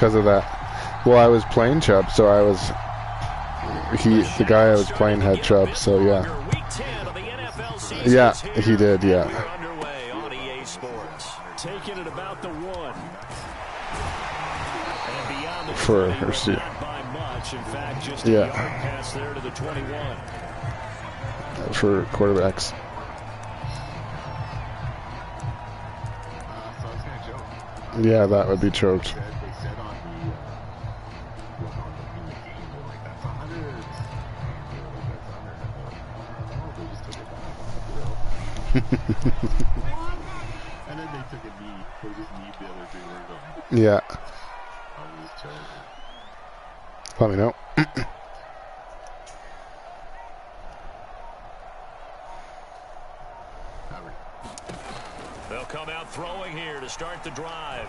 because of that. Well, I was playing Chubb, so I was... The guy I was playing had Chubb, so yeah. Yeah, he did, yeah. Taking it about the 1. For her seat. In fact, just a yard pass there to the 21. For quarterbacks. Yeah, that would be choked. Yeah. Let me know. They'll come out throwing here to start the drive.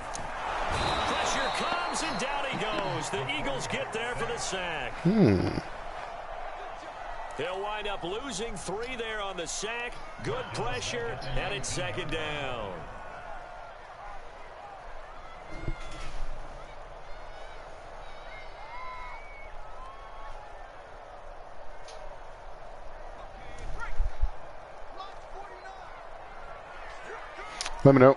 Pressure comes and down he goes. The Eagles get there for the sack. They'll wind up losing 3 there on the sack. Good pressure, and it's 2nd down. Let me know.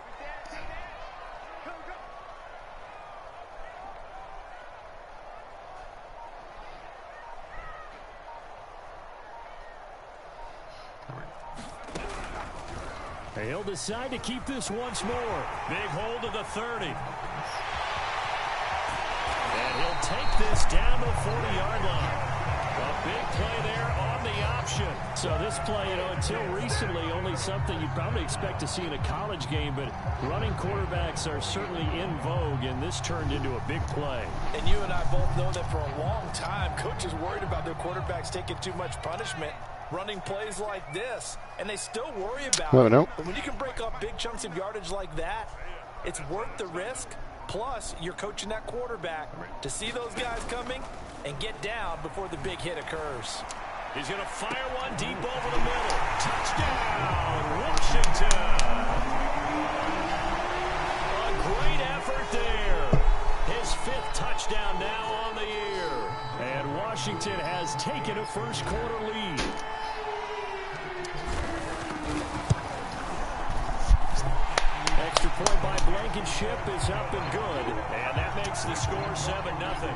He'll decide to keep this once more. Big hold to the 30. And he'll take this down to the 40-yard line. A big play there on the option. So this play, until recently, only something you'd probably expect to see in a college game, but running quarterbacks are certainly in vogue, and this turned into a big play. And you and I both know that for a long time, coaches worried about their quarterbacks taking too much punishment, running plays like this, and they still worry about it. But when you can break up big chunks of yardage like that, it's worth the risk. Plus, you're coaching that quarterback to see those guys coming and get down before the big hit occurs. He's going to fire one deep over the middle. Touchdown, Washington. A great effort there. His 5th touchdown now on the year. And Washington has taken a first-quarter lead. Extra point by Blankenship is up and good. And that makes the score 7-0.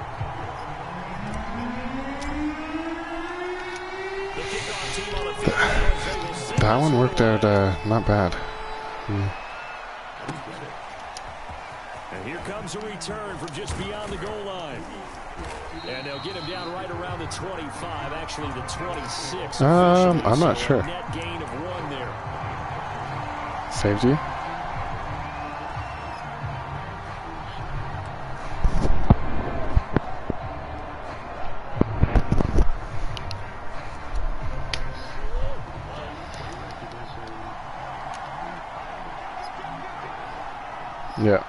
That one worked out not bad. And here comes a return from just beyond the goal line. And they'll get him down right around the 25, actually the 26. I'm not sure. Net gain of 1 there. Saves you? Yeah.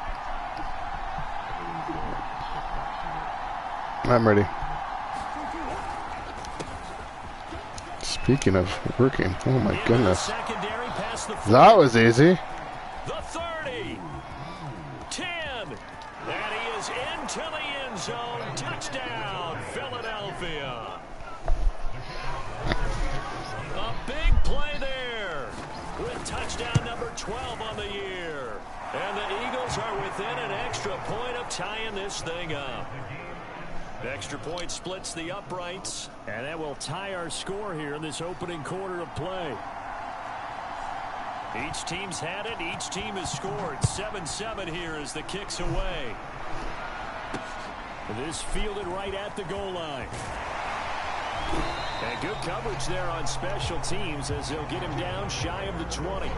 I'm ready. Speaking of working, oh my goodness. That was easy. The 30. 10. And he is into the end zone. Touchdown, Philadelphia. A big play there with touchdown number 12 on the year. And the Eagles are within an extra point of tying this thing up. The extra point splits the uprights, and that will tie our score here in this opening quarter of play. Each team's had it. Each team has scored. 7-7 here as the kick's away. This fielded right at the goal line. And good coverage there on special teams as they'll get him down shy of the 20.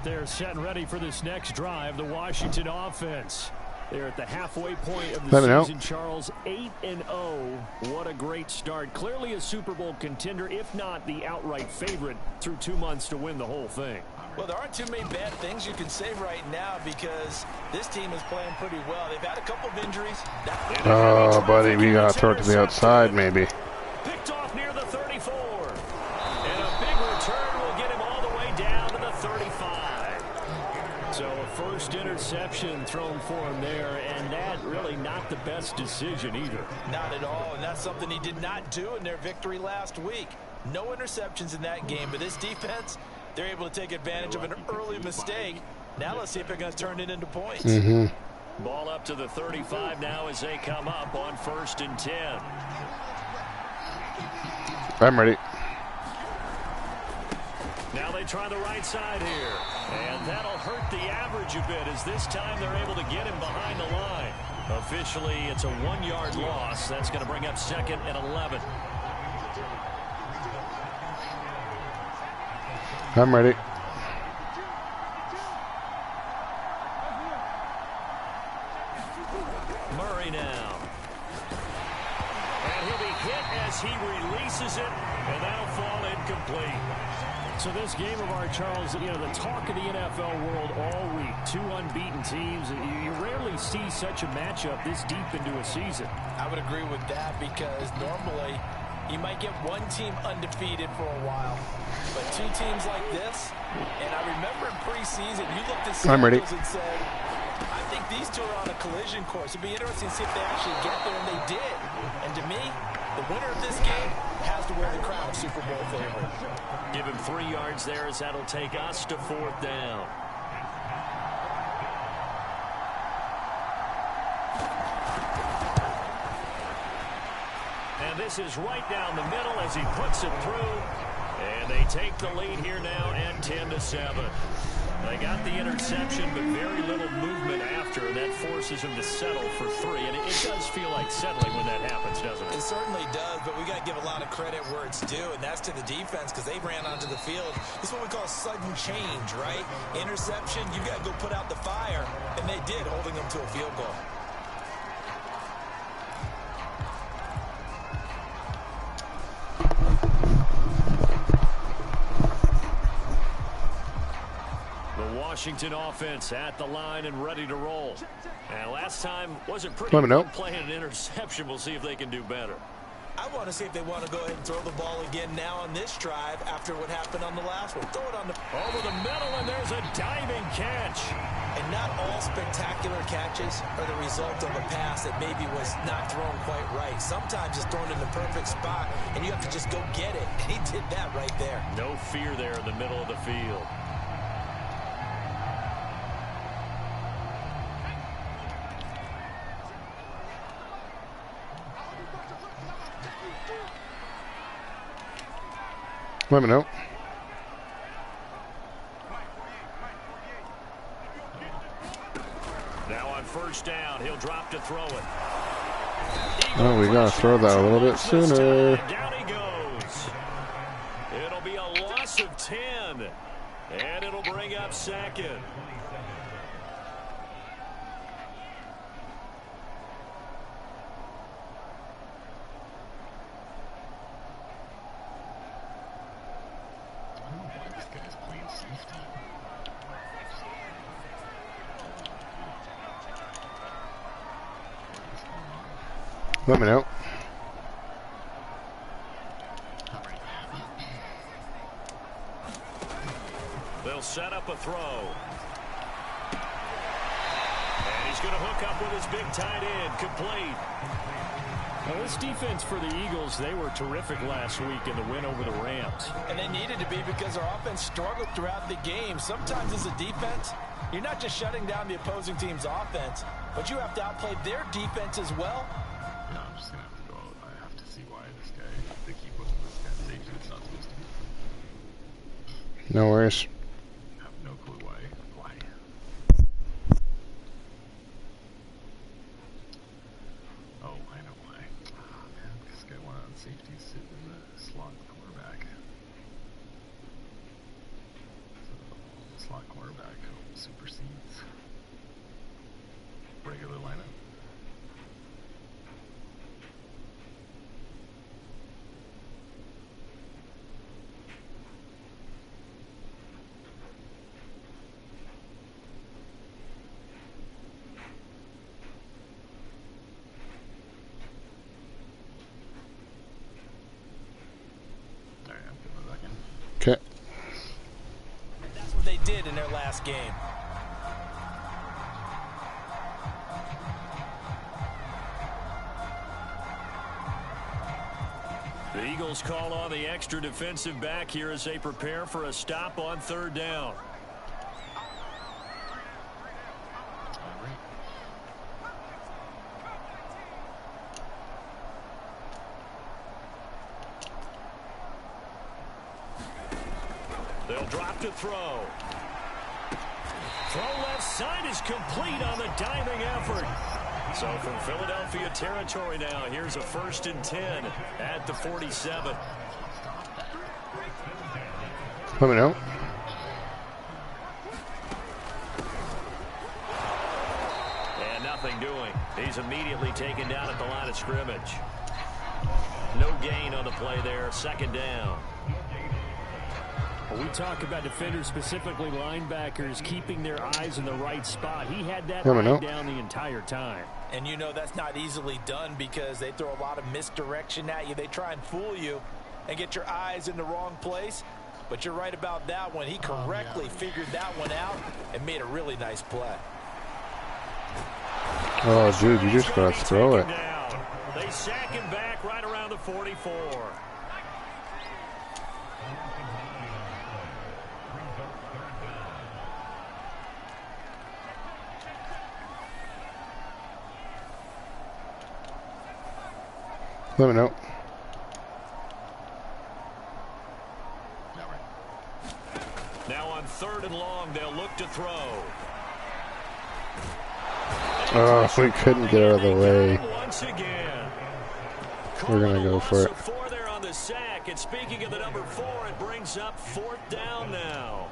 They're set and ready for this next drive. The Washington offense. They're at the halfway point of the season, Charles. 8-0. What a great start. Clearly a Super Bowl contender, if not the outright favorite, through 2 months to win the whole thing. Well, there aren't too many bad things you can say right now because this team is playing pretty well. They've had a couple of injuries. Oh, buddy, we gotta throw it to the outside, maybe. Picked off near the 34. And a big return will get him all the way down to the 35. So a first interception thrown for him there, and that really not the best decision either. Not at all, and that's something he did not do in their victory last week. No interceptions in that game, but this defense, they're able to take advantage of an early mistake. Now let's see if they're going to turn it into points. Ball up to the 35 now as they come up on 1st and 10. I'm ready. Now they try the right side here. And that'll hurt the average a bit as this time they're able to get him behind the line. Officially, it's a 1-yard loss. That's going to bring up 2nd and 11. I'm ready. Murray now. And he'll be hit as he releases it, and that'll fall incomplete. So this game of our, Charles, you know, the talk of the NFL world all week. 2 unbeaten teams. You rarely see such a matchup this deep into a season. I would agree with that because normally you might get one team undefeated for a while. But 2 teams like this, and I remember in preseason, you looked at schedules and said, I think these 2 are on a collision course. It'd be interesting to see if they actually get there, and they did. And to me, the winner of this game has to wear the crown of Super Bowl favorite. Give him 3 yards there as that'll take us to 4th down. And this is right down the middle as he puts it through. And they take the lead here now at 10-7. They got the interception, but very little movement after, and that forces him to settle for 3. And it does feel like settling when that happens, doesn't it? It certainly does, but we got to give a lot of credit where it's due, and that's to the defense because they ran onto the field. This is what we call sudden change, right? Interception, you got to go put out the fire, and they did, holding them to a field goal. Washington offense at the line and ready to roll. And last time wasn't pretty good playing an interception. We'll see if they can do better. I want to see if they want to go ahead and throw the ball again now on this drive after what happened on the last one. Throw it on the over the middle, and there's a diving catch. And not all spectacular catches are the result of a pass that maybe was not thrown quite right. Sometimes it's thrown in the perfect spot, and you have to just go get it. And he did that right there. No fear there in the middle of the field. Let me know. Now on 1st down, he'll drop to throw it. Oh, we gotta throw that a little bit sooner. Down he goes. It'll be a loss of 10, and it'll bring up 2nd. Let me know. They'll set up a throw. And he's going to hook up with his big tight end. Complete. Now, this defense for the Eagles, they were terrific last week in the win over the Rams. And they needed to be because our offense struggled throughout the game. Sometimes as a defense, you're not just shutting down the opposing team's offense, but you have to outplay their defense as well. No, I'm just going to have to go out. I have to see why this guy, they keep looking at this guy safety. It's not supposed to be. No worries. I have no clue why. Oh, I know why. Oh, man, this guy went on safety sitting in the slot cornerback. So, the slot cornerback supersedes regular lineup. game. The Eagles call on the extra defensive back here as they prepare for a stop on 3rd down. They'll drop to throw. Throw left side is complete on the diving effort. So from Philadelphia territory now, here's a 1st and 10 at the 47. Let me know. And nothing doing. He's immediately taken down at the line of scrimmage. No gain on the play there. 2nd down. We talk about defenders, specifically linebackers, keeping their eyes in the right spot. He had that eye down the entire time. And you know that's not easily done because they throw a lot of misdirection at you. They try and fool you and get your eyes in the wrong place. But you're right about that one. He correctly figured that one out and made a really nice play. Oh, dude, you just gotta throw it. They sack him back right around the 44. Let me know. Now on 3rd and long, they'll look to throw. Oh, we couldn't get out of the way. Once again. We're going to go for it. 4 there on the sack. And speaking of the number 4, it brings up 4th down now.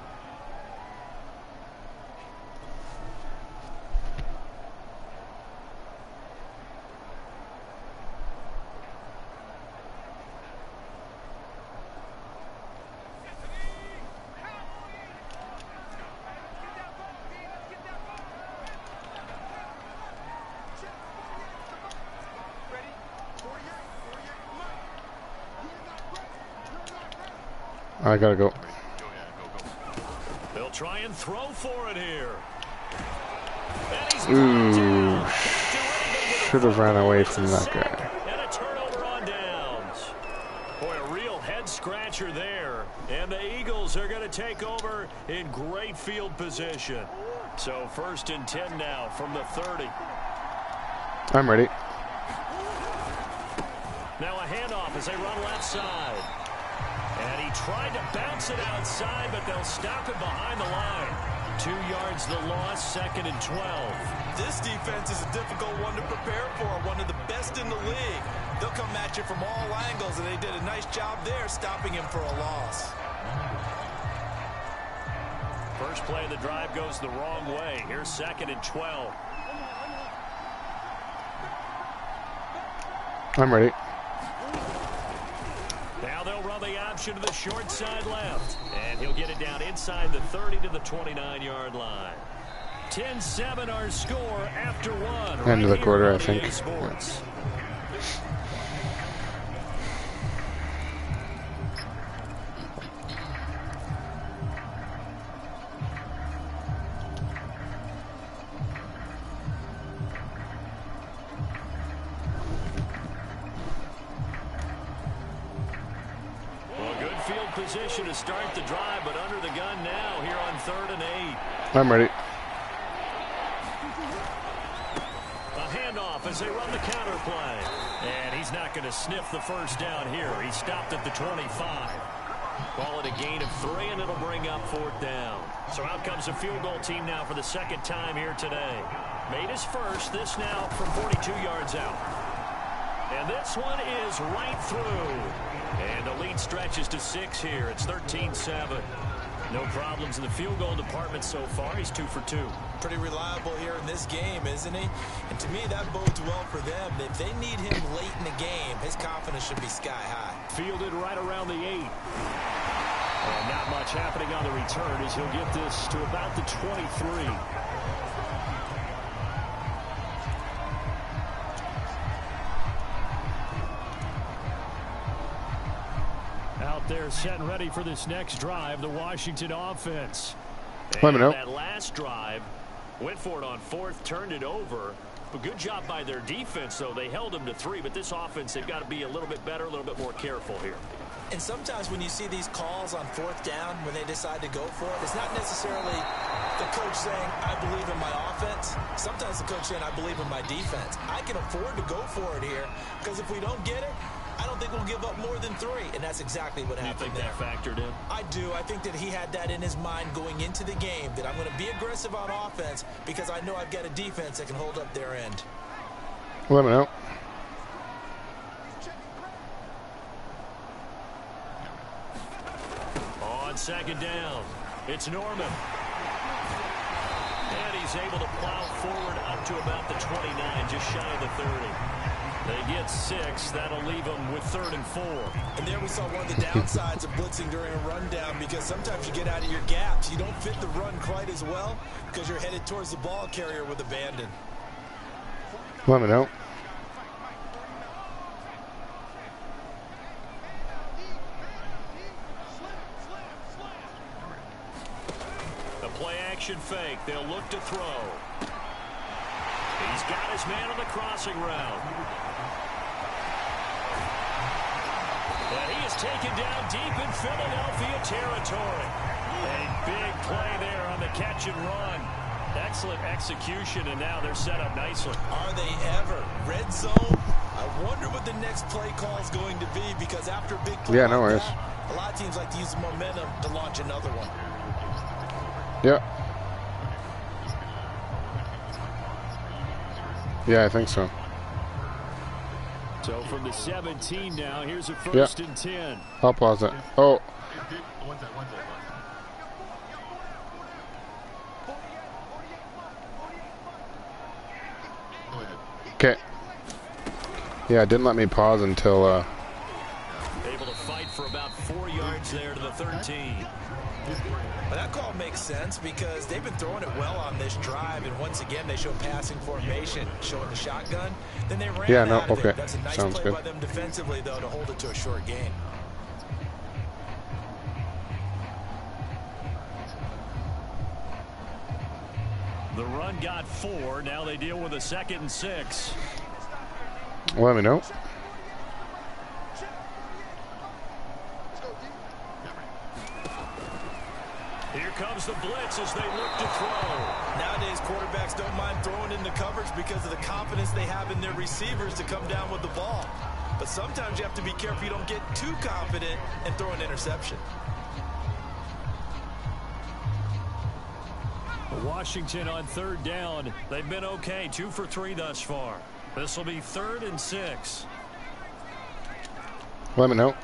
I gotta go. They'll try and throw for it here. Ooh, should have ran away from that guy. And a turnover on downs. Boy, a real head scratcher there. And the Eagles are going to take over in great field position. So 1st and 10 now from the 30. I'm ready. Now a handoff as they run left side. And he tried to bounce it outside, but they'll stop it behind the line. 2 yards the loss, 2nd and 12. This defense is a difficult one to prepare for, one of the best in the league. They'll come at you from all angles, and they did a nice job there stopping him for a loss. First play of the drive goes the wrong way. Here's 2nd and 12. I'm ready. Now they'll run the option to the short side left. And he'll get it down inside the 30 to the 29-yard line. 10-7 our score after 1. End of the quarter, I think. Sports. Position to start the drive, but under the gun now here on 3rd and 8. I'm ready. A handoff as they run the counter play. And he's not going to sniff the 1st down here. He stopped at the 25. Call it a gain of 3, and it'll bring up 4th down. So out comes a field goal team now for the 2nd time here today. Made his first, this now from 42 yards out. And this one is right through. And the lead stretches to 6 here. It's 13-7. No problems in the field goal department so far. He's 2 for 2. Pretty reliable here in this game, isn't he? And to me, that bodes well for them. If they need him late in the game, his confidence should be sky high. Fielded right around the 8. And not much happening on the return as he'll get this to about the 23. Out there set and ready for this next drive, the Washington offense. Let me know. That last drive went for it on fourth, turned it over. A good job by their defense, though. They held them to 3, but this offense, they've got to be a little bit better, a little bit more careful here. And sometimes when you see these calls on fourth down, when they decide to go for it, it's not necessarily the coach saying, I believe in my offense. Sometimes the coach saying, I believe in my defense. I can afford to go for it here, because if we don't get it, I don't think we'll give up more than 3, and that's exactly what happened there. You think that factored in? I do. I think that he had that in his mind going into the game, that I'm going to be aggressive on offense because I know I've got a defense that can hold up their end. Let me know. On second down, it's Norman. And he's able to plow forward up to about the 29, just shy of the 30. They get 6. That'll leave them with 3rd and 4. And there we saw one of the downsides of blitzing during a rundown, because sometimes you get out of your gaps. You don't fit the run quite as well because you're headed towards the ball carrier with abandon. Let me know. The play action fake. They'll look to throw. He's got his man on the crossing route. And he is taken down deep in Philadelphia territory. A big play there on the catch and run. Excellent execution, and now they're set up nicely. Are they ever? Red zone? I wonder what the next play call is going to be, because after a big play no worries. that, a lot of teams like to use the momentum to launch another one. Yeah. Yeah, I think so. So from the 17 now, here's a 1st and 10. I'll pause it. Oh. Okay. Yeah, it didn't let me pause until Able to fight for about 4 yards there to the 13. But that call makes sense because they've been throwing it well on this drive, and once again they show passing formation, showing the shotgun. Then they ran out of it. That's a nice Sounds play good by them defensively, though, to hold it to a short gain. The run got 4. Now they deal with a 2nd and 6. let me know. Here comes the blitz as they look to throw. Nowadays, quarterbacks don't mind throwing into coverage because of the confidence they have in their receivers to come down with the ball. But sometimes you have to be careful you don't get too confident and throw an interception. Washington on 3rd down. They've been okay, 2 for 3 thus far. This will be 3rd and 6. Let me know.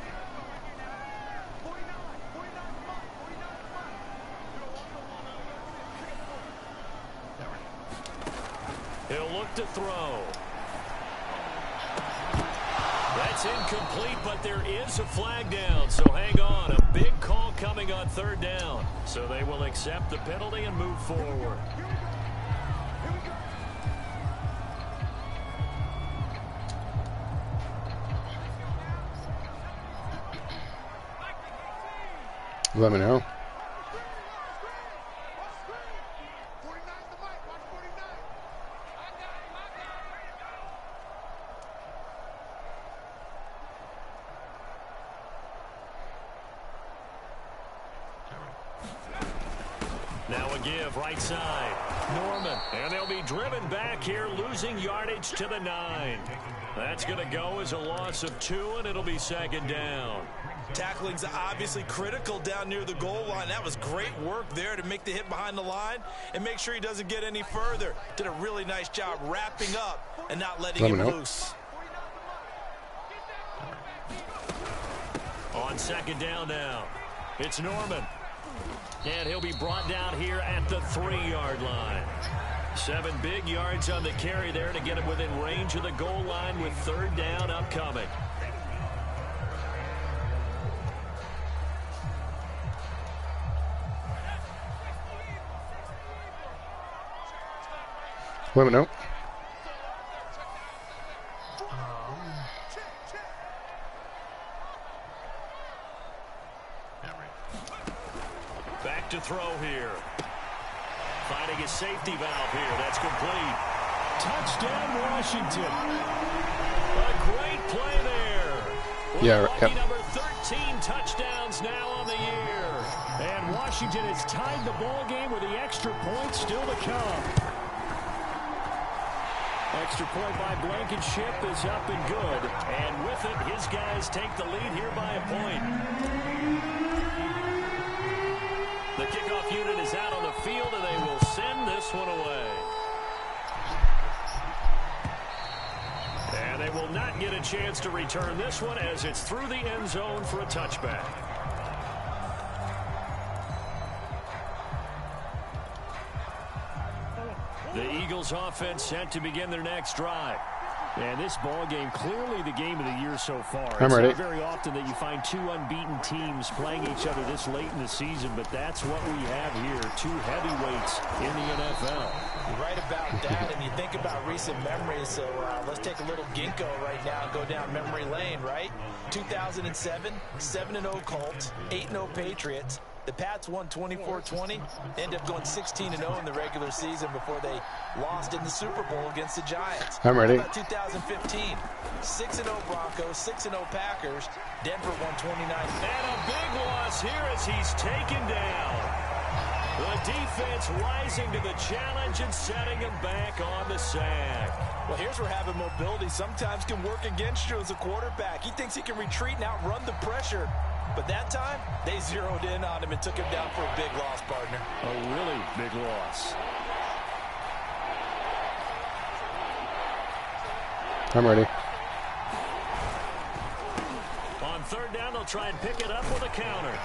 He'll look to throw. That's incomplete, but there is a flag down, so hang on. A big call coming on 3rd down. So they will accept the penalty and move forward. Let me know. Now a give, right side. Norman. And they'll be driven back here, losing yardage to the 9. That's going to go as a loss of 2, and it'll be 2nd down. Tackling's obviously critical down near the goal line. That was great work there to make the hit behind the line and make sure he doesn't get any further. Did a really nice job wrapping up and not letting him loose. On 2nd down now, it's Norman. And he'll be brought down here at the 3-yard line. 7 big yards on the carry there to get him within range of the goal line with 3rd down upcoming. Let me know. Back to throw here. finding a safety valve here. That's complete. Touchdown, Washington. A great play there. Yeah, lucky number 13 touchdowns now on the year. And Washington has tied the ball game with the extra point still to come. Extra point by Blankenship is up and good. And with it, his guys take the lead here by a point. The kickoff unit is out on the field, and they will send this one away. And they will not get a chance to return this one as it's through the end zone for a touchback. The Eagles offense set to begin their next drive. And this ball game, clearly the game of the year so far. I'm ready. It's not very often that you find two unbeaten teams playing each other this late in the season, but that's what we have here. Two heavyweights in the NFL. You're right about that, and you think about recent memories, so let's take a little ginkgo right now and go down memory lane, right? 2007, 7-0 Colts, 8-0 Patriots. The Pats won 24-20, ended up going 16-0 in the regular season before they lost in the Super Bowl against the Giants. I'm ready. How about 2015, 6-0 Broncos, 6-0 Packers, Denver won 29. And a big loss here as he's taken down. The defense rising to the challenge and setting him back on the sack. Well, here's where having mobility sometimes can work against you as a quarterback. He thinks he can retreat and outrun the pressure. But that time, they zeroed in on him and took him down for a big loss, partner. A really big loss. I'm ready. On third down, they'll try and pick it up with a counter.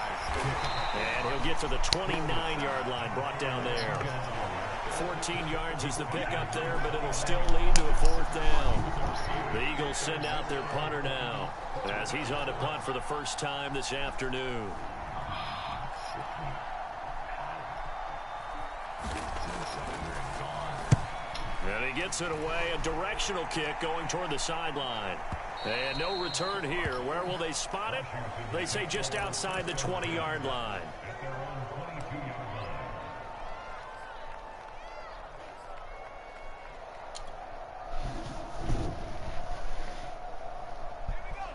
And he'll get to the 29-yard line, brought down there. 14 yards is the pickup there, but it'll still lead to a fourth down. The Eagles send out their punter now as he's on to punt for the first time this afternoon. And he gets it away, a directional kick going toward the sideline. And no return here. Where will they spot it? They say just outside the 20-yard line.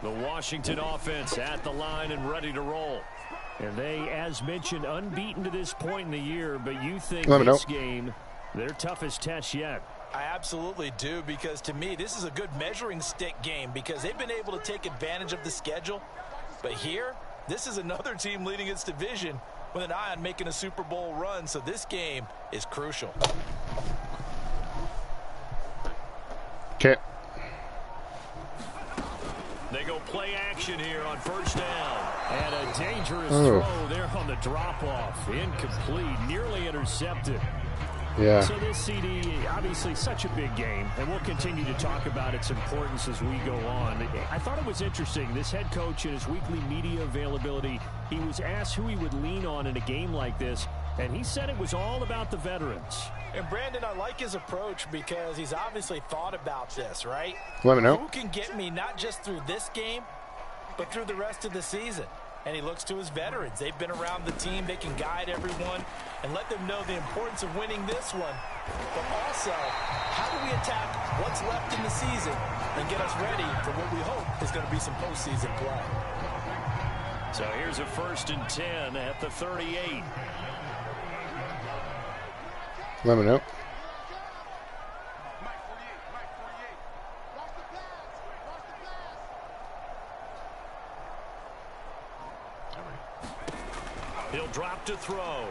The Washington offense at the line and ready to roll. And they, as mentioned, unbeaten to this point in the year, but you think Let me know. this game, their toughest test yet. I absolutely do, because to me, this is a good measuring stick game because they've been able to take advantage of the schedule. But here, this is another team leading its division with an eye on making a Super Bowl run, so this game is crucial. Okay. They go play action here on first down. And a dangerous throw there on the drop-off. Incomplete, nearly intercepted. Yeah. So this CD, obviously such a big game, and we'll continue to talk about its importance as we go on. I thought it was interesting. This head coach in his weekly media availability, he was asked who he would lean on in a game like this, and he said it was all about the veterans. And Brandon, I like his approach because he's obviously thought about this, right? Let me know. Who can get me not just through this game, but through the rest of the season? And he looks to his veterans. They've been around the team. They can guide everyone and let them know the importance of winning this one. But also, how do we attack what's left in the season and get us ready for what we hope is going to be some postseason play? So here's a 1st and 10 at the 38. Let me know. He'll drop to throw.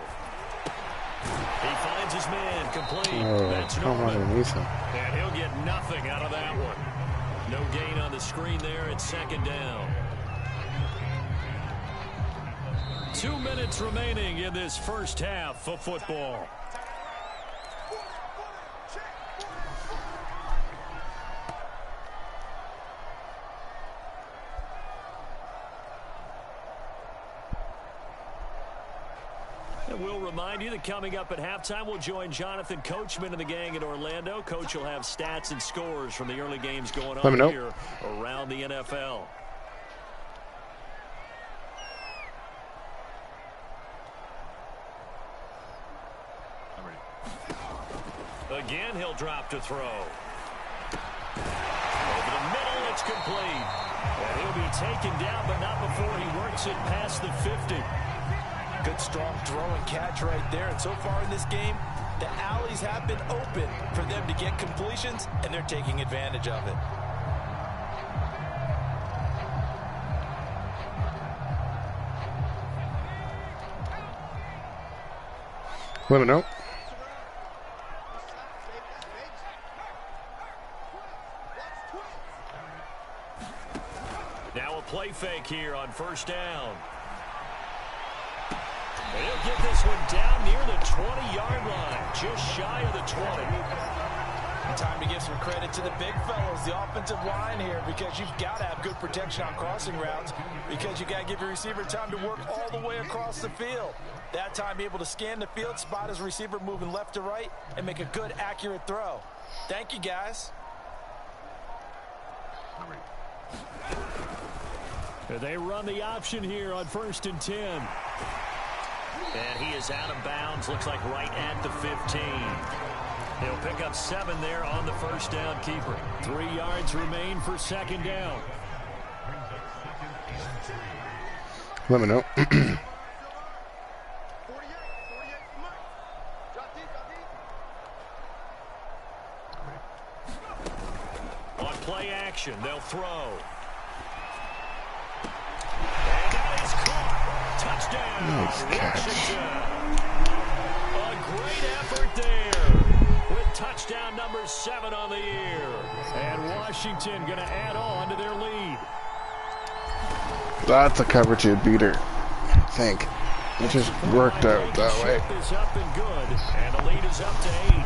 He finds his man complete. Oh, That's come Norman. underneath him. And he'll get nothing out of that one. No gain on the screen there. It's 2nd down. 2 minutes remaining in this first half of football. And we'll remind you that coming up at halftime, we'll join Jonathan Coachman and the gang in Orlando. Coach will have stats and scores from the early games going on here around the NFL. I'm ready. Again, he'll drop to throw. Over the middle, it's complete. And he'll be taken down, but not before he works it past the 50. Good, strong throw and catch right there. And so far in this game, the alleys have been open for them to get completions, and they're taking advantage of it. Let me know. Now a play fake here on first down. And he'll get this one down near the 20-yard line, just shy of the 20. Time to give some credit to the big fellows, the offensive line here, because you've got to have good protection on crossing routes, because you got to give your receiver time to work all the way across the field. That time, be able to scan the field, spot his receiver moving left to right, and make a good, accurate throw. Thank you, guys. They run the option here on 1st and 10. And he is out of bounds, looks like right at the 15. He'll pick up 7 there on the first down keeper. 3 yards remain for 2nd down. Let me know. On play action, they'll throw. And that is caught. Touchdown. Nice catch. Washington. A great effort there with touchdown number 7 on the year. And Washington going to add on to their lead. That's a cover 2 beater, I think. It just worked out that way. Is up and good, and the lead is up to 8.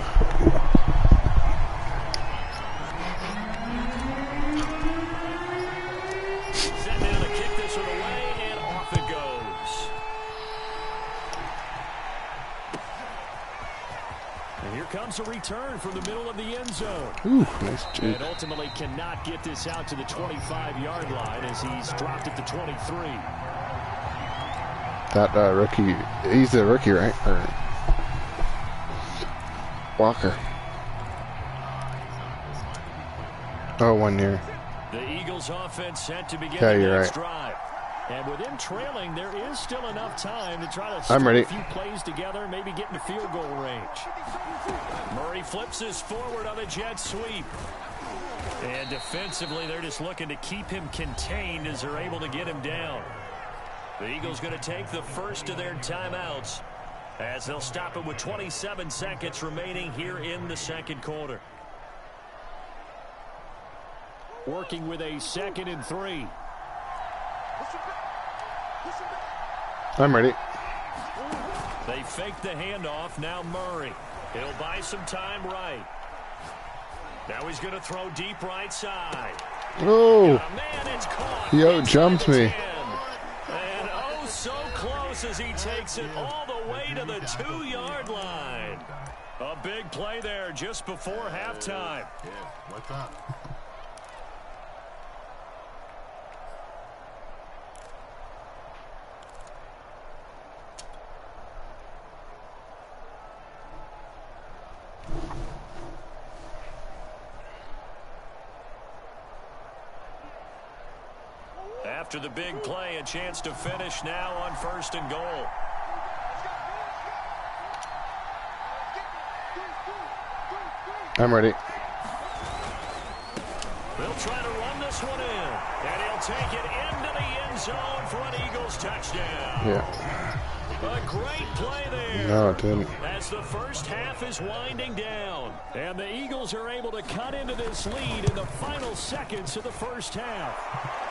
Set down to kick this one away, and off it goes. And here comes a return from the middle of the end zone. Ooh, nice juke. And ultimately cannot get this out to the 25-yard line as he's dropped at the 23. That rookie, he's a rookie, right? Or Walker. Oh, 1 year. The Eagles offense set to begin Yeah, the you're next right. drive. And with him trailing, there is still enough time to try to I'm string ready. a few plays together, maybe get into field goal range. Murray flips this forward on a jet sweep. And defensively, they're just looking to keep him contained as they're able to get him down. The Eagles going to take the first of their timeouts as they'll stop it with 27 seconds remaining here in the second quarter. Working with a 2nd and 3. I'm ready. They fake the handoff. Now Murray. He'll buy some time right. Now he's going to throw deep right side. Oh, Man, it's caught. he out-jumped me. And oh, so close as he takes it all the way to the 2-yard line. A big play there just before halftime. Yeah, what's up? After the big play, a chance to finish now on 1st and goal. I'm ready. They'll try to run this one in, and he'll take it into the end zone for an Eagles touchdown. Yeah. A great play there. No, it didn't. As the first half is winding down. And the Eagles are able to cut into this lead in the final seconds of the first half.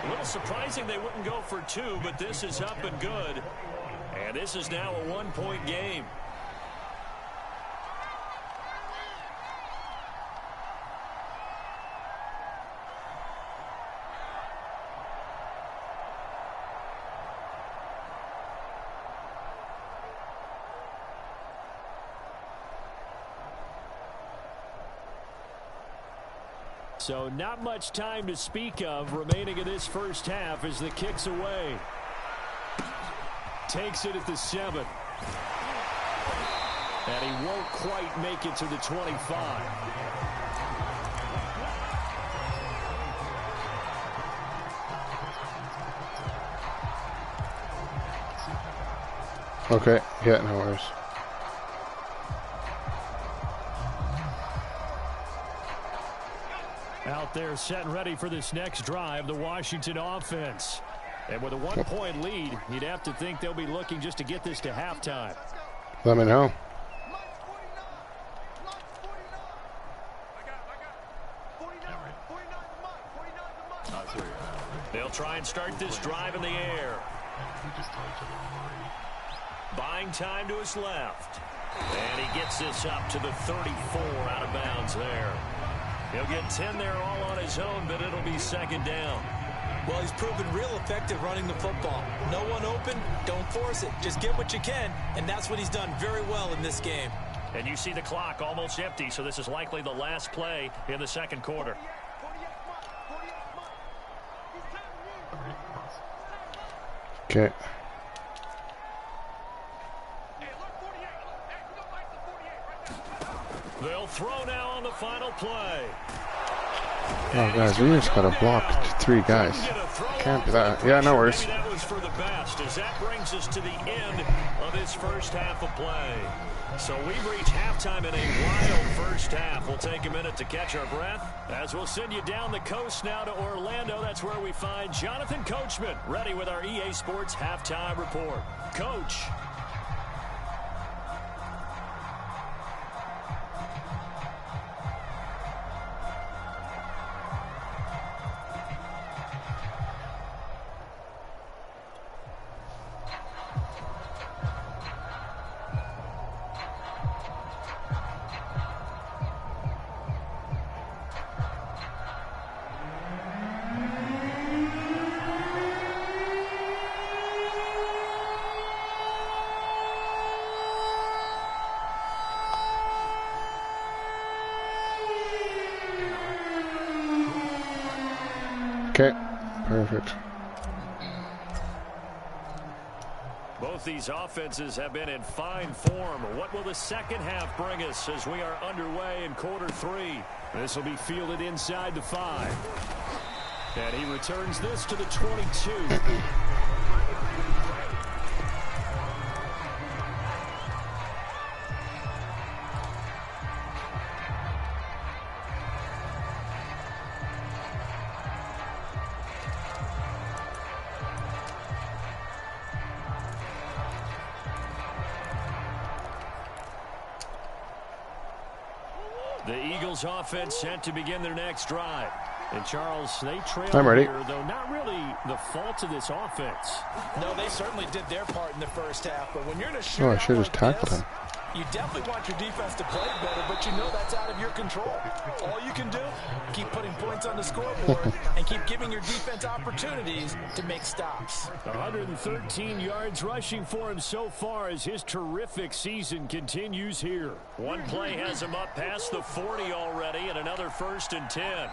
A little surprising they wouldn't go for 2, but this is up and good. And this is now a 1-point game. So not much time to speak of remaining in this first half as the kick's away. Takes it at the 7. And he won't quite make it to the 25. Okay, yeah, no worries. Out there set and ready for this next drive, the Washington offense. And with a 1-point lead, you'd have to think they'll be looking just to get this to halftime. Let me know. They'll try and start this drive in the air. Buying time to his left. And he gets this up to the 34 out of bounds there. He'll get 10 there all on his own, but it'll be second down. Well, he's proven real effective running the football. No one open, don't force it. Just get what you can, and that's what he's done very well in this game. And you see the clock almost empty, so this is likely the last play in the second quarter. Okay. They'll throw now on the final play. Oh, guys, we just got to block 3 guys. Can't do that. Yeah, no worries. Maybe that was for the best, as that brings us to the end of this first half of play. So we've reached halftime in a wild first half. We'll take a minute to catch our breath as we'll send you down the coast now to Orlando. That's where we find Jonathan Coachman ready with our EA Sports halftime report. Coach. Okay, perfect. Both these offenses have been in fine form. What will the second half bring us as we are underway in quarter 3? This will be fielded inside the 5. And he returns this to the 22. The Eagles offense set to begin their next drive. And Charles, they trail here, though not really the fault of this offense. No, they certainly did their part in the first half, but when you're in a shootout I should have tackled him. You definitely want your defense to play better, but you know that's out of your control. All you can do, keep putting points on the scoreboard and keep giving your defense opportunities to make stops. 113 yards rushing for him so far as his terrific season continues here. One play has him up past the 40 already, and another 1st and 10.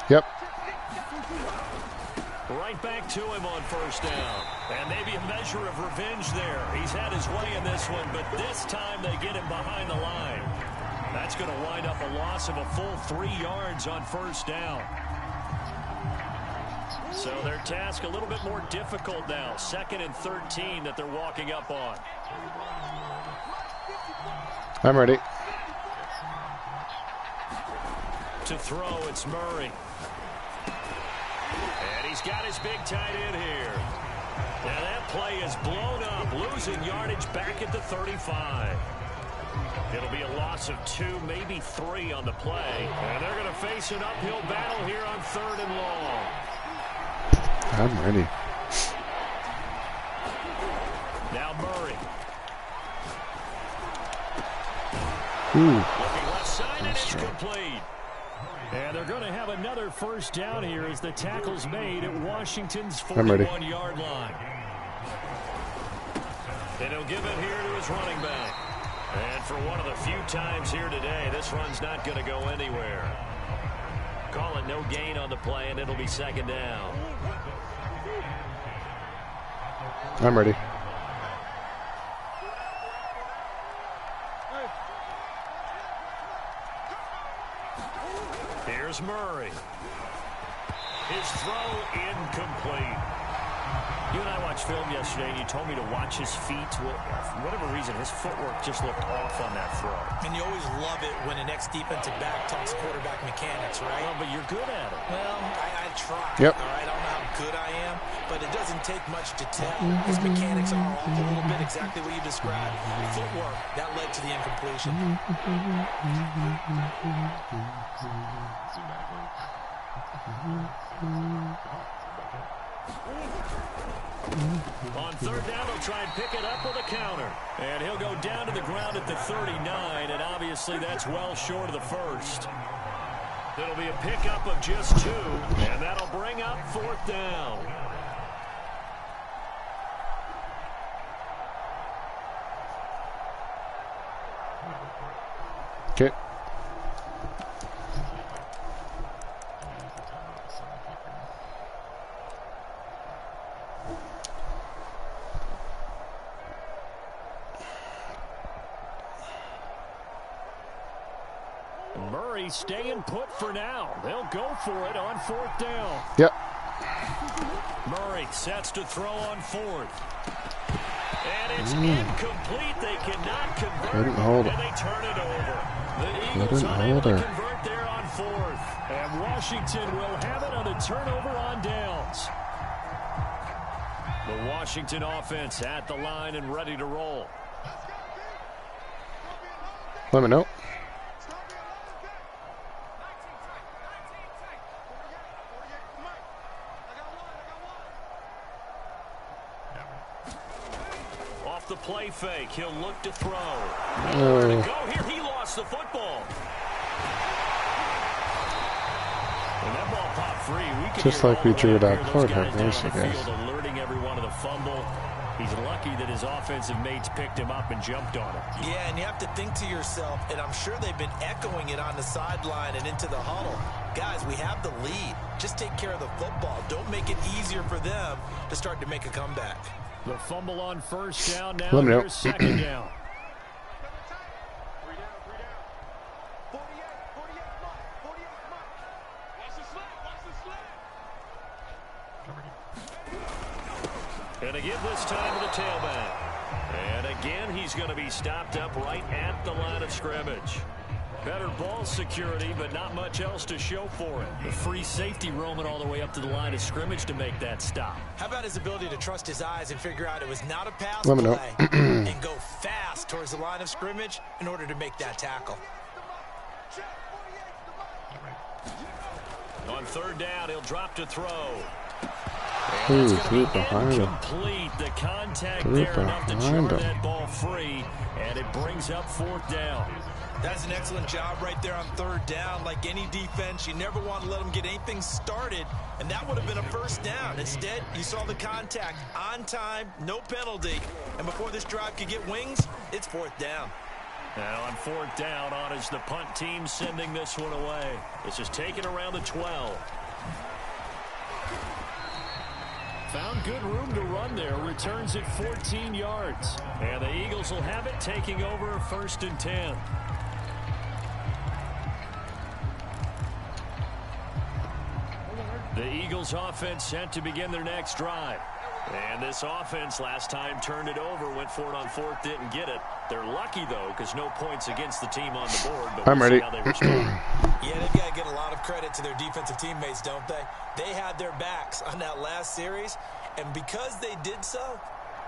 Yep. Right back to him on 1st down. And maybe a measure of revenge there. He's had his way in this one, but this time they get him behind the line. That's going to wind up a loss of a full 3 yards on 1st down. So their task a little bit more difficult now. 2nd and 13 that they're walking up on. I'm ready. To throw, it's Murray. And he's got his big tight end here. And that play is blown up, losing yardage back at the 35. It'll be a loss of 2, maybe 3 on the play. And they're going to face an uphill battle here on 3rd and long. I'm ready. Now Murray. Looking left side, and it's complete. And they're going to have another 1st down here as the tackle's made at Washington's 41-yard line. And he'll give it here to his running back. And for one of the few times here today, this run's not going to go anywhere. Call it no gain on the play, and it'll be 2nd down. I'm ready. Here's Murray. His throw incomplete. You and I watched film yesterday, and you told me to watch his feet. Well, for whatever reason, his footwork just looked off on that throw. And you always love it when an ex-defensive back talks quarterback mechanics, right? Well, but you're good at it. Well, I try. Yep. All right, I don't know how good I am, but it doesn't take much to tell. His mechanics are off a little bit, exactly what you described. Footwork, that led to the incompletion. On third down, he'll try and pick it up with a counter. And he'll go down to the ground at the 39, and obviously that's well short of the first. It'll be a pickup of just 2, and that'll bring up fourth down. Okay. Murray staying put for now. They'll go for it on fourth down. Yep. Murray sets to throw on fourth. And it's incomplete. They cannot convert. Couldn't hold it. And they turn it over. The Eagles unable to convert there on fourth. And Washington will have it on a turnover on downs. The Washington offense at the line and ready to roll. Let me know. The play fake. He'll look to throw. Nowhere to go here. He lost the football. And that ball popped free. Just like we drew it out quarterback race, I guess. Alerting everyone of the fumble. He's lucky that his offensive mates picked him up and jumped on it. Yeah, and you have to think to yourself, and I'm sure they've been echoing it on the sideline and into the huddle. Guys, we have the lead. Just take care of the football. Don't make it easier for them to start to make a comeback. The fumble on first down. Now Let me know. here's second down. And again this time to the tailback. And again he's going to be stopped up right at the line of scrimmage. Better ball security, but not much else to show for it. The free safety roaming all the way up to the line of scrimmage to make that stop. How about his ability to trust his eyes and figure out it was not a pass Let me know. play and go fast towards the line of scrimmage in order to make that tackle. On third down, he'll drop to throw. Ooh, threw it behind him. Incomplete. The contact Threw it there enough to behind charge him. that ball free, and it brings up fourth down. That's an excellent job right there on third down. Like any defense, you never want to let them get anything started, and that would have been a first down. Instead, you saw the contact on time, no penalty, and before this drive could get wings, it's fourth down. Now on fourth down, on is the punt team sending this one away. This is taken around the 12. Found good room to run there. Returns at 14 yards. And the Eagles will have it, taking over first and 10. The Eagles offense set to begin their next drive. And this offense last time turned it over, went for it on fourth, didn't get it. They're lucky, though, because no points against the team on the board. But I'm ready. See how they respond. Yeah, they've got to get a lot of credit to their defensive teammates, don't they? They had their backs on that last series, and because they did so,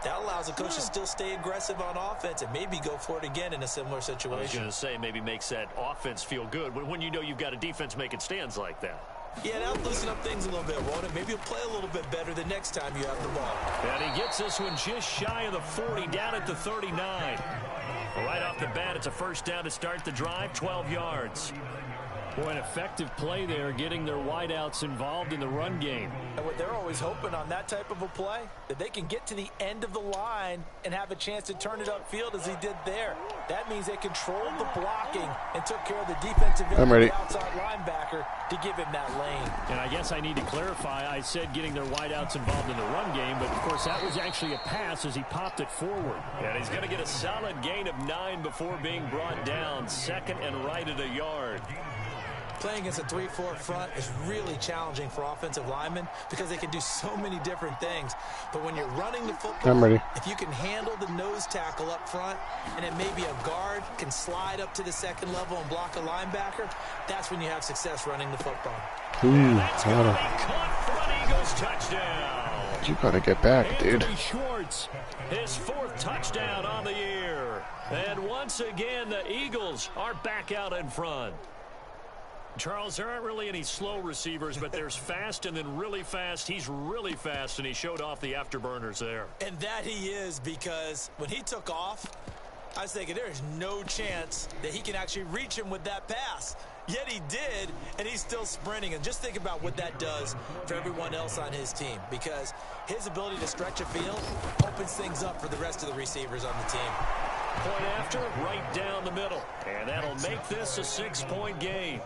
that allows the coach to still stay aggressive on offense and maybe go for it again in a similar situation. I was going to say, maybe makes that offense feel good when you know you've got a defense making stands like that. Yeah, that'll loosen up things a little bit, won't it? Maybe you'll play a little bit better the next time you have the ball. And he gets this one just shy of the 40, down at the 39. Right off the bat, it's a first down to start the drive, 12 yards. Boy, an effective play there, getting their wideouts involved in the run game. And what they're always hoping on that type of a play, that they can get to the end of the line and have a chance to turn it upfield as he did there. That means they controlled the blocking and took care of the defensive end of the outside linebacker to give him that lane. And I guess I need to clarify, I said getting their wideouts involved in the run game, but of course that was actually a pass as he popped it forward. And he's going to get a solid gain of 9 before being brought down. Second and right at a yard. Playing against a 3-4 front is really challenging for offensive linemen because they can do so many different things. But when you're running the football, I'm ready. If you can handle the nose tackle up front, and then maybe a guard can slide up to the second level and block a linebacker, that's when you have success running the football. Ooh, That's going to be caught for an Eagles touchdown. you gotta get back, dude. Anthony Schwartz, his 4th touchdown on the year. And once again, the Eagles are back out in front. Charles, there aren't really any slow receivers, but there's fast and then really fast. He's really fast, and he showed off the afterburners there. And that he is, because when he took off, I was thinking there is no chance that he can actually reach him with that pass. Yet he did, and he's still sprinting. And just think about what that does for everyone else on his team, because his ability to stretch a field opens things up for the rest of the receivers on the team. Point after, right down the middle. And that'll make this a 6-point game.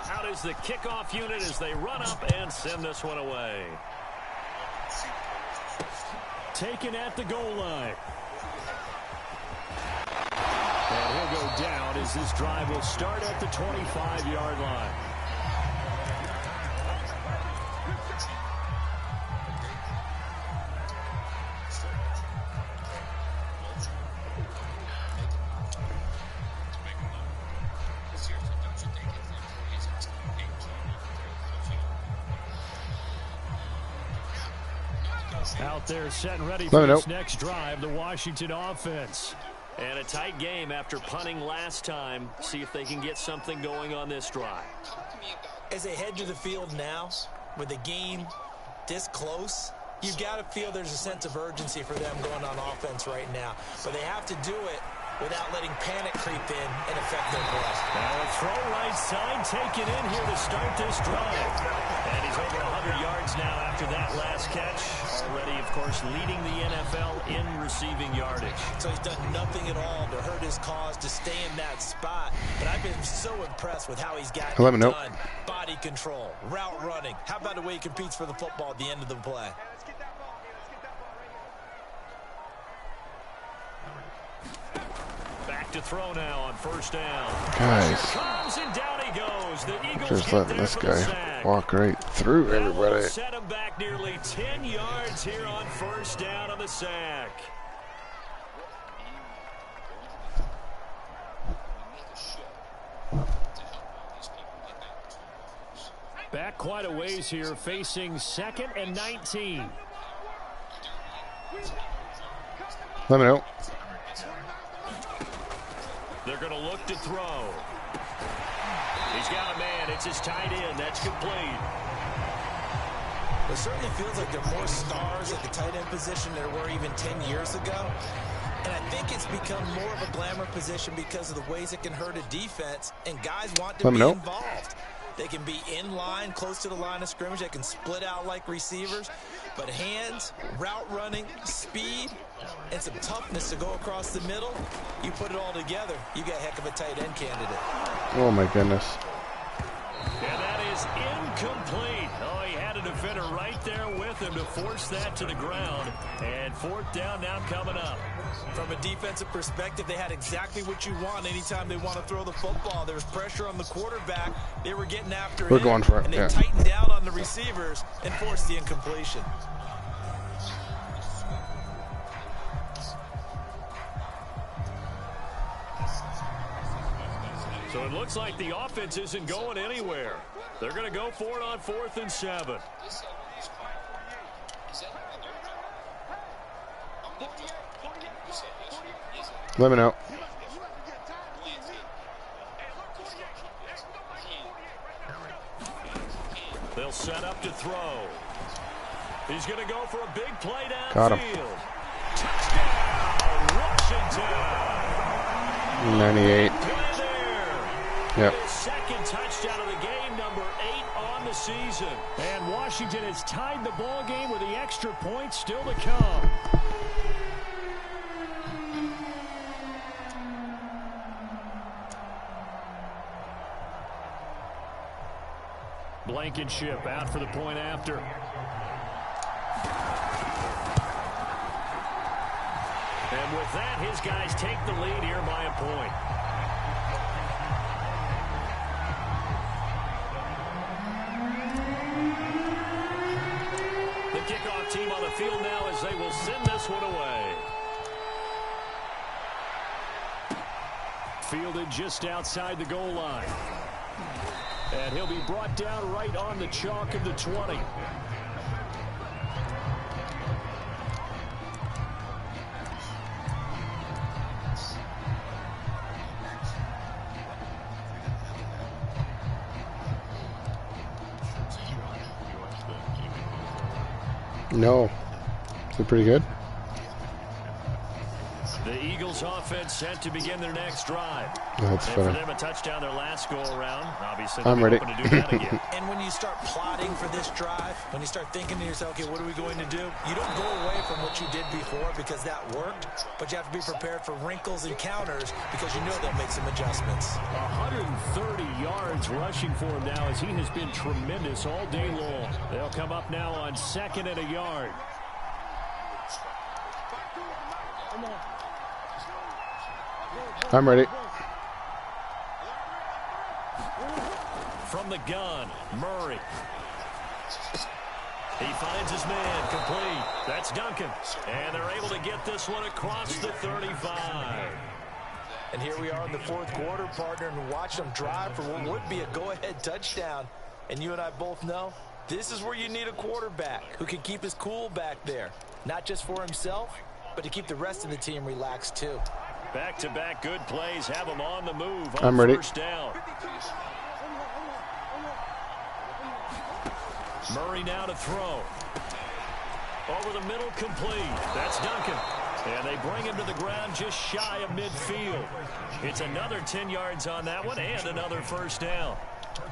Out is the kickoff unit as they run up and send this one away. Taken at the goal line. And he'll go down as this drive will start at the 25-yard line. Out there set and ready for this next drive, the Washington offense. And a tight game after punting last time. See if they can get something going on this drive. As they head to the field now, with the game this close, you've got to feel there's a sense of urgency for them going on offense right now. But they have to do it without letting panic creep in and affect their play. Now a throw right side taken in here to start this drive. And he's over 100 yards now after that last catch. Already, of course, leading the NFL in receiving yardage. So he's done nothing at all to hurt his cause, to stay in that spot. But I've been so impressed with how he's gotten it done. Body control, route running. How about the way he competes for the football at the end of the play? Back to throw now on first down. Guys, Comes and down he goes. The Eagles just letting this guy walk right through everybody. Set him back nearly 10 yards here on first down on the sack. Back quite a ways here, facing 2nd and 19. Let me know. They're going to look to throw. He's got a man. It's his tight end. That's complete. It certainly feels like there are more stars at the tight end position than there were even 10 years ago. And I think it's become more of a glamour position because of the ways it can hurt a defense, and guys want to be involved. They can be in line, close to the line of scrimmage. They can split out like receivers. But hands, route running, speed, and some toughness to go across the middle, you put it all together, you got a heck of a tight end candidate. Oh, my goodness. And that is incomplete. Oh, he had a defender right there with him to force that to the ground. And 4th down now coming up. From a defensive perspective, they had exactly what you want anytime they want to throw the football. There was pressure on the quarterback. They were getting after him. We're going for it, and they tightened down on the receivers and forced the incompletion. So it looks like the offense isn't going anywhere. They're going to go for it on 4th and 7. Let me know. They'll set up to throw. He's going to go for a big play downfield. Got him. Touchdown, Washington. 98. Yep. Second touchdown of the game, number 8 on the season. And Washington has tied the ball game with the extra point still to come. Blankenship out for the point after. And with that, his guys take the lead here by a point. The kickoff team on the field now as they will send this one away. Fielded just outside the goal line. And he'll be brought down right on the chalk of the 20. No. Is it pretty good? The Eagles offense set to begin their next drive. That's and funny. for them, a touchdown their last go-around. Obviously, I'm ready. to do that again. And when you start plotting for this drive, when you start thinking to yourself, okay, what are we going to do? You don't go away from what you did before because that worked, but you have to be prepared for wrinkles and counters because you know they'll make some adjustments. 130 yards rushing for him now as he has been tremendous all day long. They'll come up now on 2nd and a yard. I'm ready. From the gun, Murray. He finds his man, complete. That's Duncan. And they're able to get this one across the 35. And here we are in the fourth quarter, partner, and watch them drive for what would be a go-ahead touchdown. And you and I both know this is where you need a quarterback who can keep his cool back there. Not just for himself, but to keep the rest of the team relaxed too. Back-to-back good plays have them on the move on I'm ready. first down. Murray now to throw. Over the middle, complete. That's Duncan. And they bring him to the ground just shy of midfield. It's another 10 yards on that one and another first down.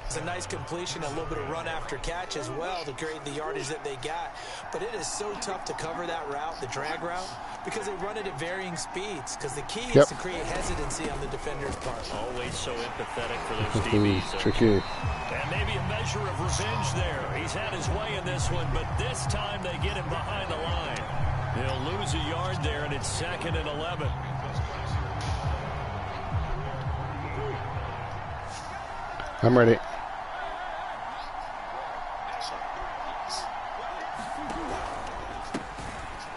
It's a nice completion, a little bit of run after catch as well to create the yardage that they got. But it is so tough to cover that route, the drag route, because they run it at varying speeds. Because the key is to create hesitancy on the defender's part. Always so empathetic for those DBs. Tricky. And maybe a measure of revenge there. He's had his way in this one, but this time they get him behind the line. They'll lose a yard there, and it's 2nd and 11. I'm ready.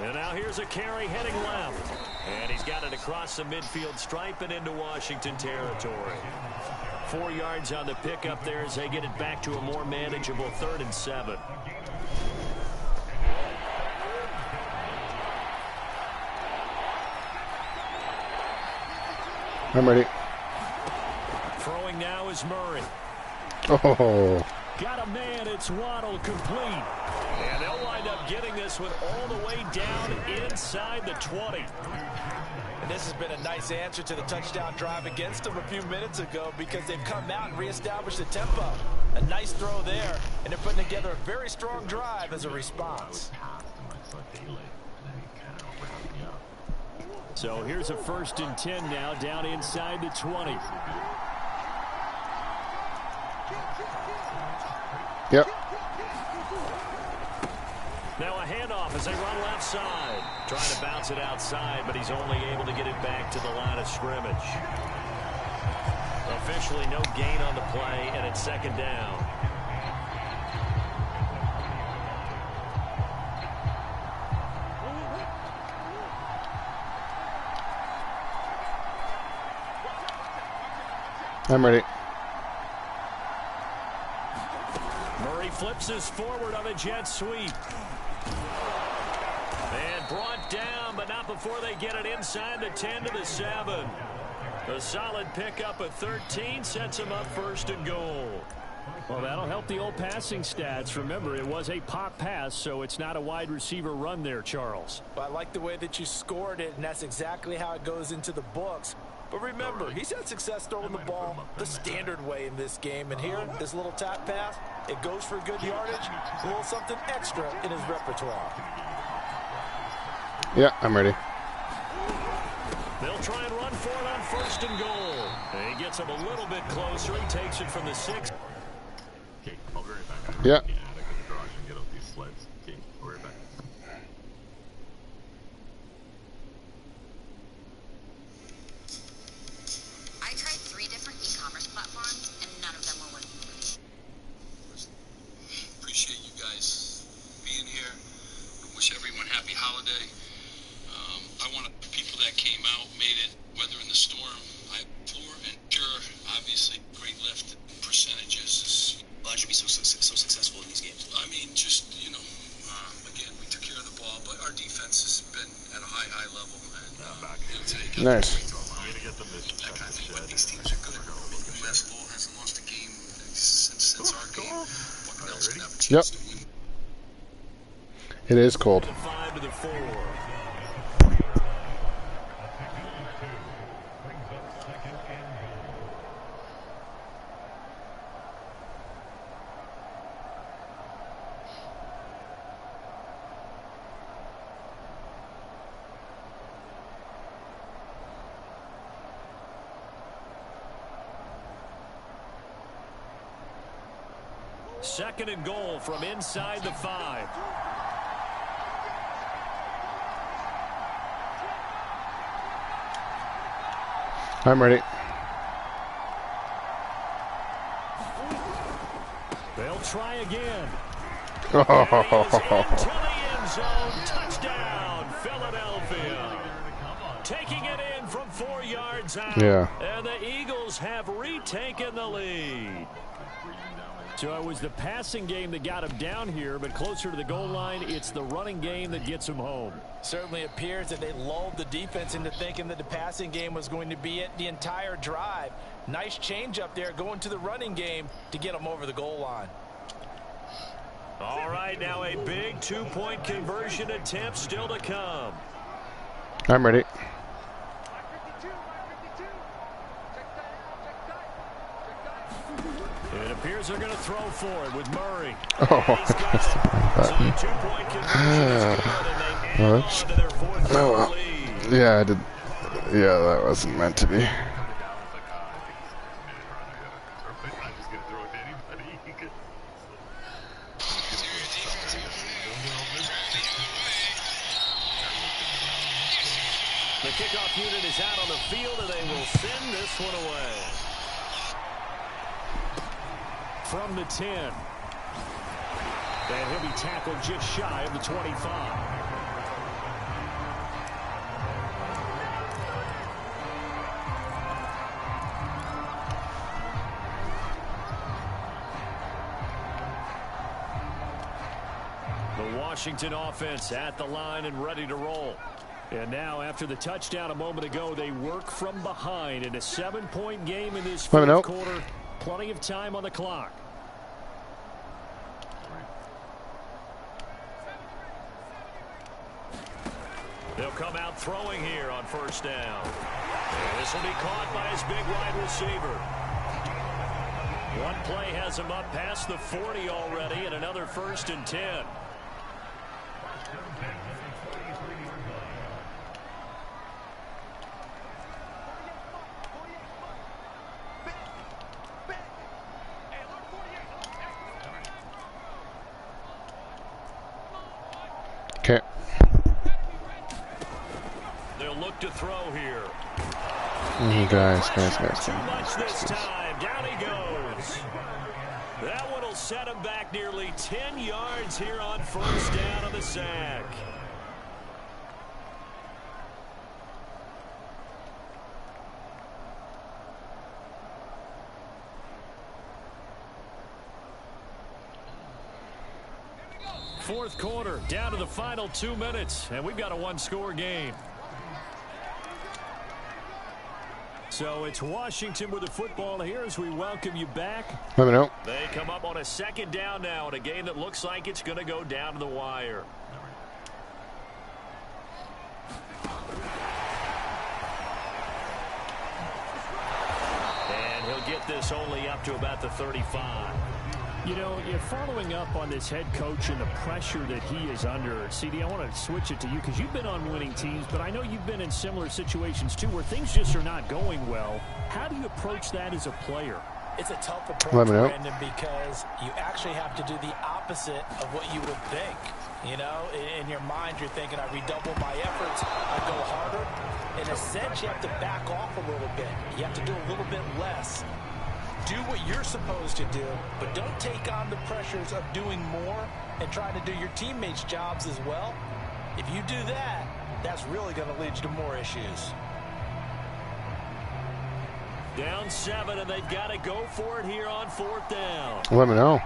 And now here's a carry heading left. And he's got it across the midfield stripe and into Washington territory. 4 yards on the pickup there as they get it back to a more manageable 3rd and 7. I'm ready. Throwing now is Murray. Oh. Got a man, it's Waddle, complete. And they'll wind up getting this one all the way down inside the 20. And this has been a nice answer to the touchdown drive against them a few minutes ago because they've come out and reestablished the tempo. A nice throw there, and they're putting together a very strong drive as a response. So here's a 1st and 10 now down inside the 20. Yep. Now a handoff as they run left side. Trying to bounce it outside, but he's only able to get it back to the line of scrimmage. Officially no gain on the play, and it's 2nd down. I'm ready. Murray flips us forward on a jet sweep. And brought down, but not before they get it inside the 10 to the 7. A solid pickup of 13 sets him up 1st and goal. Well, that'll help the old passing stats. Remember, it was a pop pass, so it's not a wide receiver run there, Charles. Well, I like the way that you scored it, and that's exactly how it goes into the books. But remember, he's had success throwing the ball the standard way in this game. And here, this little tap pass, it goes for good yardage, a little something extra in his repertoire. Yeah, I'm ready. They'll try and run for it on 1st and goal. And he gets him a little bit closer. He takes it from the 6. Okay, I'll be right back. Yeah. Garage and get up these sleds. Okay, I'll be right back. Nice. Yep. It is cold. 5 to the 4. Second and goal from inside the 5. I'm ready. They'll try again. Oh. Into the end zone. Touchdown, Philadelphia. Taking it in from 4 yards out. Yeah. And the Eagles have retaken the lead. So it was the passing game that got him down here, but closer to the goal line, it's the running game that gets him home. Certainly appears that they lulled the defense into thinking that the passing game was going to be it the entire drive. Nice change up there going to the running game to get them over the goal line. All right, now a big 2-point conversion attempt still to come. I'm ready. It appears they're going to throw for it with Murray. Oh. He's got it. So the 2-point conversion is good, and they add on to their 4th lead. Yeah, I did. Yeah, that wasn't meant to be. The kickoff unit is out on the field, and they will send this one away. From the 10. And he'll be tackled just shy of the 25. The Washington offense at the line and ready to roll. And now, after the touchdown a moment ago, they work from behind in a 7-point game in this fourth quarter. Plenty of time on the clock. They'll come out throwing here on first down. And this will be caught by his big wide receiver. One play has him up past the 40 already, and another 1st and 10. Okay. They'll look to throw here. Guys. Too much this time. Down he goes. That one will set him back nearly 10 yards here on first down on the sack. Fourth quarter, down to the final 2 minutes, and we've got a 1-score game. So it's Washington with the football here as we welcome you back. Let me know. They come up on a 2nd down now in a game that looks like it's going to go down to the wire. And he'll get this only up to about the 35. You know, you're following up on this head coach and the pressure that he is under. CD, I want to switch it to you because you've been on winning teams, but I know you've been in similar situations too where things just are not going well. How do you approach that as a player? It's a tough approach, Brandon, because you actually have to do the opposite of what you would think. You know, in your mind, you're thinking, I redouble my efforts, I go harder. In a sense, you have to back off a little bit. You have to do a little bit less. Do what you're supposed to do, but don't take on the pressures of doing more and trying to do your teammates' jobs as well. If you do that, that's really going to lead you to more issues. Down 7, and they've got to go for it here on 4th down. Let me know.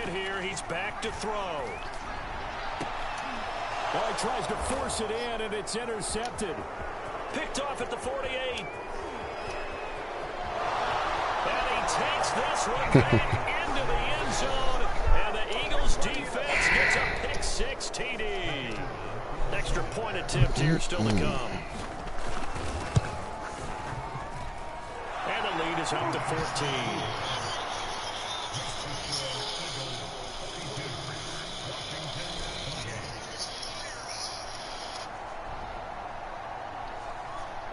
hit here. He's back to throw. Well, he tries to force it in, and it's intercepted. Picked off at the 48. And he takes this one back into the end zone. And the Eagles defense gets a pick six TD. Extra point attempt here still to come. And the lead is up to 14.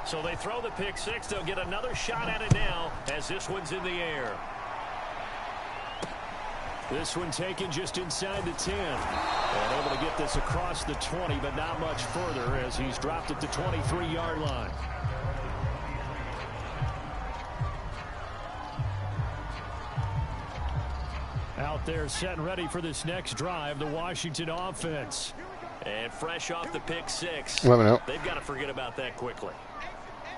So they throw the pick six. They'll get another shot at it now as this one's in the air. This one taken just inside the 10. And able to get this across the 20, but not much further as he's dropped at the 23-yard line. Out there set and ready for this next drive, the Washington offense. And fresh off the pick six, they've got to forget about that quickly.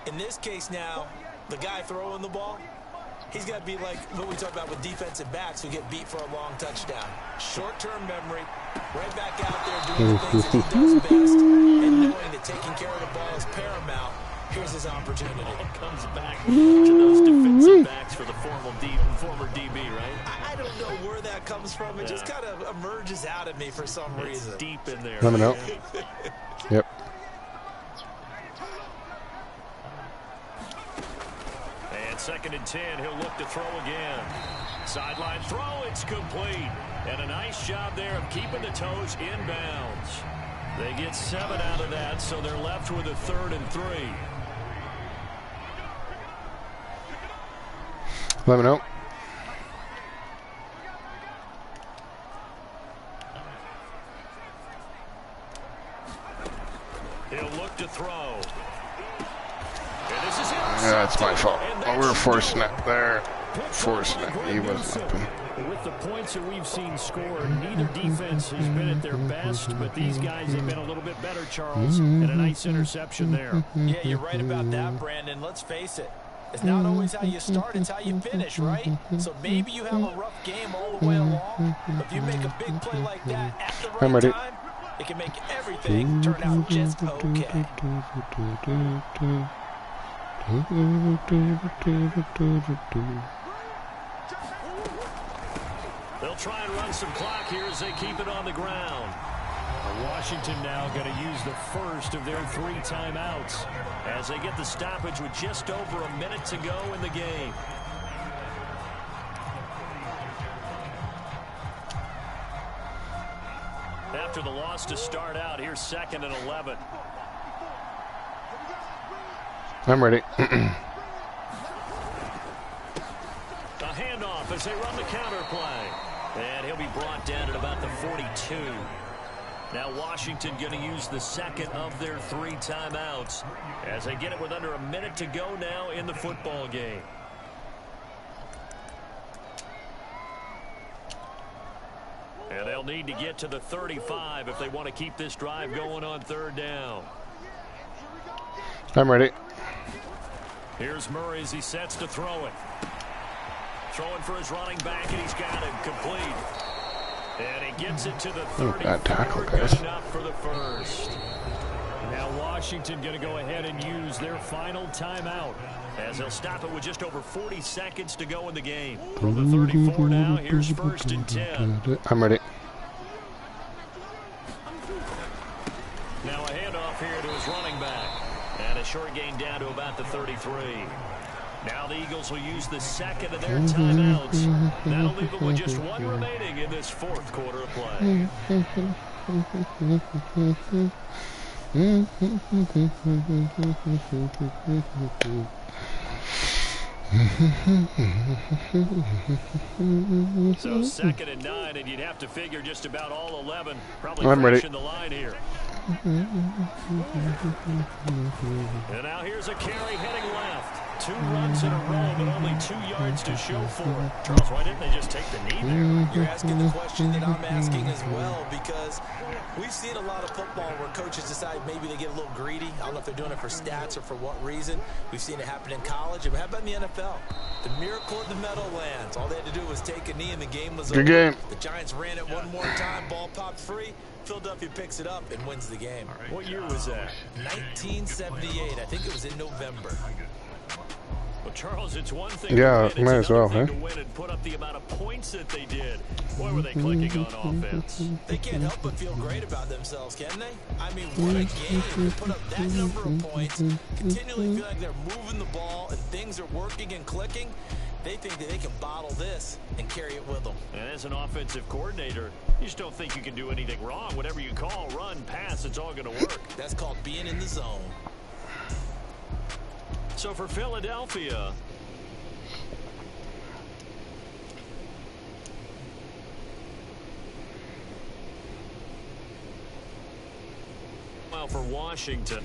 In this case now, the guy throwing the ball, he's got to be like what we talk about with defensive backs who get beat for a long touchdown. Short-term memory, right back out there doing the things that he does best, and knowing that taking care of the ball is paramount. Here's his opportunity. It comes back to those defensive backs for the former DB, right? I don't know where that comes from. It just kind of emerges out of me for some reason. It's deep in there. Let me know. Yep. And 2nd and 10, he'll look to throw again. Sideline throw, it's complete. And a nice job there of keeping the toes inbounds. They get 7 out of that, so they're left with a 3rd and 3. Let me know. He'll look to throw. And this is Yeah, it's my fault. Oh, we were forcing it there. Forcing it. He wasn't open. With the points that we've seen scored, neither defense has been at their best, but these guys have been a little bit better, Charles, and a nice interception there. Yeah, you're right about that, Brandon. Let's face it. It's not always how you start, it's how you finish, right? So maybe you have a rough game all the way along, but if you make a big play like that at the right time, it can make everything turn out just okay. They'll try and run some clock here as they keep it on the ground. Washington now going to use the first of their 3 timeouts as they get the stoppage with just over a minute to go in the game. After the loss to start out, here's 2nd and 11. I'm ready. A handoff as they run the counter play. And he'll be brought down at about the 42. Now Washington going to use the 2nd of their 3 timeouts as they get it with under a minute to go now in the football game. And they'll need to get to the 35 if they want to keep this drive going on 3rd down. I'm ready. Here's Murray as he sets to throw it. Throwing for his running back, and he's got it complete. And he gets it to the 30. Bad tackle, guys. Good enough for the first. Now Washington going to go ahead and use their final timeout as they'll stop it with just over 40 seconds to go in the game. From the 34 now, here's 1st and 10. I'm ready. Now a handoff here to his running back. And a short gain down to about the 33. Now the Eagles will use the 2nd of their timeouts. That'll leave them with just 1 remaining in this 4th quarter of play. So 2nd and 9, and you'd have to figure just about all 11 probably finishing the line here. And now here's a carry heading left. 2 runs in a row, but only 2 yards to show for it. Charles, why didn't they just take the knee there? You're asking the question that I'm asking as well, because we've seen a lot of football where coaches decide maybe they get a little greedy. I don't know if they're doing it for stats or for what reason. We've seen it happen in college. And how about in the NFL? The miracle of the Meadowlands. All they had to do was take a knee and the game was over. Good game. The Giants ran it one more time. Ball popped free. Philadelphia picks it up and wins the game. Right. What year was that? 1978. I think it was in November. Well, Charles, it's one thing Yeah, to win, might it's as well, another huh? thing to win and put up the amount of points that they did. Boy, were they clicking on offense. They can't help but feel great about themselves, can they? I mean, what a game to put up that number of points, continually feel like they're moving the ball and things are working and clicking. They think that they can bottle this and carry it with them. And as an offensive coordinator, you just don't think you can do anything wrong. Whatever you call, run, pass, it's all going to work. That's called being in the zone. So for Philadelphia, well, for Washington.